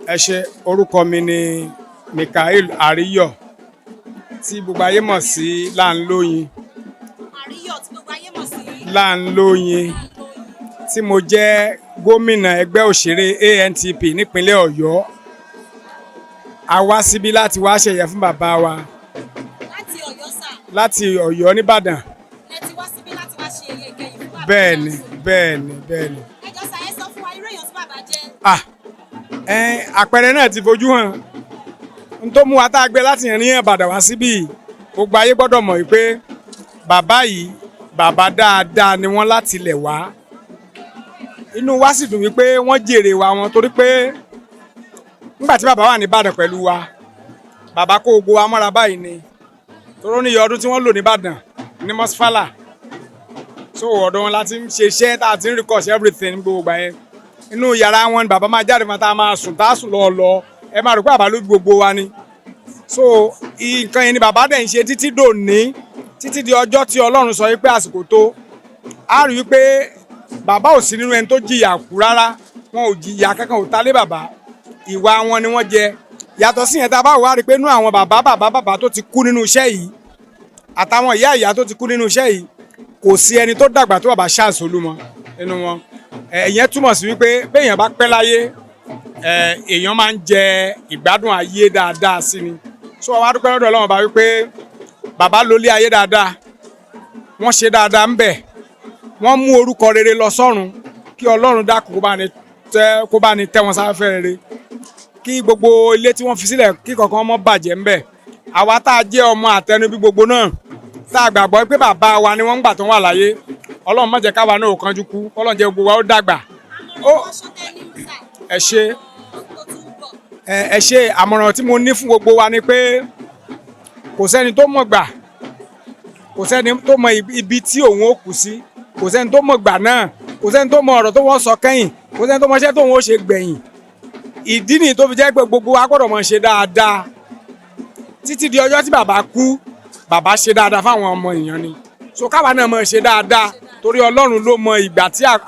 Ẹ ṣé, orúkọ mi ni Mikael Àríyọ̀ tí gbogbo ayé mọ̀ sí Lanloyin. Àríyọ̀ tí gbogbo ayé mọ̀ sí Lanloyin tí mo jẹ́ gómìnà ẹgbẹ́ òṣèré ANTP nípínlẹ̀ Ọ̀yọ́. A wá síbí láti wá ṣẹ̀yẹ fún bàbá wa. Láti Ọ̀yọ́ sà. Láti Ọ̀yọ́ nìbàdàn. Ẹ ti wá síbí láti wá ṣe ẹ̀yẹ ìkẹyìn fún bàbá. Bẹ́ẹ̀ni. Ẹ jọ̀ọ́ sà, ẹ sọ fún wa irú èèyàn tí bàbá jẹ́. Àpẹẹrẹ náà ti fojú hàn. N tó mú wa tá a gbé láti rìn Ìbàdàn wá síbí, gbogbo ayé gbọ́dọ̀ mọ̀ wípé bàbá yìí bàbá dáadáa ni wọ́n láti ilẹ̀ wá. Inú wa sì dùn wípé wọ́n jèrè wa wọn torí pé nígbà tí bàbá wà ní Ìbàdàn pẹ̀lú wa, bàbá kó gbogbo wa mọ́ra báyìí ni. Toró ní iye ọdún tí wọ́n lò ní Ìbàdàn ní Mọ́sífálà. So ọ̀dọ̀ wọn láti ń ṣe iṣẹ́ tá a ti ń record everything gbogbo ìgbà yẹn. Inú yàrá wọn ni bàbá máa jáde fún ta máa sùn tá a sùn lọ́ọ̀lọ́. Ẹ máa rò pé bàbá ló bí gbogbo wa ni. So nǹkan yẹn ni bàbá dẹ̀ ń ṣe títí dòní, títí di ọjọ́ tí Ọlọ́run sọ wípé àsìkò tó. A rí wípé bàbá ò sí nínú ẹni tó jìyà kú rárá. Wọn ò jìyà kankan ò ta lé bàbá. Ìwà wọn ni wọ́n jẹ. Yàtọ̀ sí yẹn tá a bá wá rí pé inú àwọn bàbá tó ti kú nínú iṣẹ́ yìí àtàwọn ìyá tó ti kú nínú iṣẹ́ yìí kò sí ẹni tó dàgbà tó bàbá Charles Olúmọ nínú wọn. Ìyẹn túmọ̀ sí wípé béèyàn bá pẹ́ láyé èèyàn máa ń jẹ ìgbádùn ayé dáadáa sí ni. So wá dúpẹ́ lọ́dọ̀ Ọlọ́run bá wípé bàbá lólé ayé dáadáa, wọ́n ṣe dáadáa ń bẹ̀, wọ́n mú orúkọ rere lọ sọ́run, kí Ọlọ́run dákun kó bá ní tẹ́ wọn sáfẹ́ rere, kí gbogbo ilé tí wọ́n fi sílẹ̀ kí kankan mọ́ bàjẹ́ ń bẹ̀. Àwa tá a jẹ́ ọmọ àtẹnubí gbogbo náà tá a gbàgbọ́ pé bàbá wa ni wọ́n ń gbà tó wà láyé, Ọlọ́run má jẹ́ káwa náà ò kánjú kú, Ọlọ́run jẹ́ gbogbo wa ó dàgbà. Ẹ ṣé, àmọ̀ràn tí mo ní fún gbogbo wa ni pé kò sẹ́ni tó mọ̀ gbà, kò sẹ́ni tó mọ ibi tí òun ó kù sí, kò sẹ́ni tó mọ̀ gbà náà, kò sẹ́ni tó mọ ọ̀rọ̀ tó wọ́n sọ kẹ́yìn, kò sẹ́ni tó mọ iṣẹ́ tó wọ́n ó ṣe gbẹ̀yìn. Ìdí nìyí tó fi jẹ́ pé gbogbo wa gbọ́dọ̀ mọ̀ ṣe dáadáa. Títí di ọjọ́ tí bàbá kú, bàbá ṣe dáadáa fáwọn ọmọ èèyàn ni. So káwa náà mọ̀ ṣe dáadáa torí Ọlọ́run ló mọ ìgbà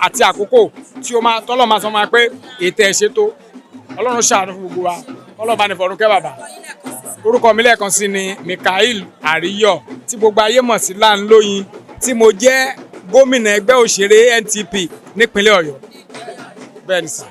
àti àkókò tí tọ́lọ́ máa sọ máa pé ètò ẹ̀ ṣètò. Ọlọ́run ṣàánú fún gbogbo wa, Ọlọ́run bá ní fọ̀run kẹ́ bàbá. Orúkọ mi lẹ́ẹ̀kan sí ni Mikael Àríyọ̀ tí gbogbo ayé mọ̀ sí Lanloyin tí mo jẹ́ gómìnà ẹgbẹ́ òṣèré NTP nípínlẹ̀ Ọ̀yọ́. Bẹ́ẹ̀ ni sà.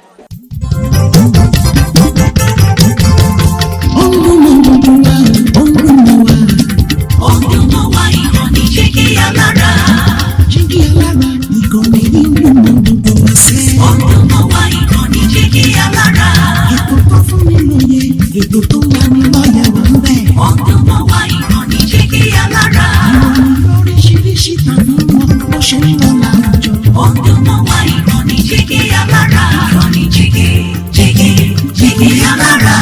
Ètò tó wà ní lọ́yẹ̀ wà ń bẹ̀. Ọ̀dọ́mọ wa ìkànnì jẹ́ kí alára. Ìròyìn lóríṣiríṣi tàbí wọn bó ṣe ń lọ láwùjọ. Ọ̀dọ́mọ wa ìkànnì jẹ́ kí alára. Ìkànnì jẹ́ kí alára.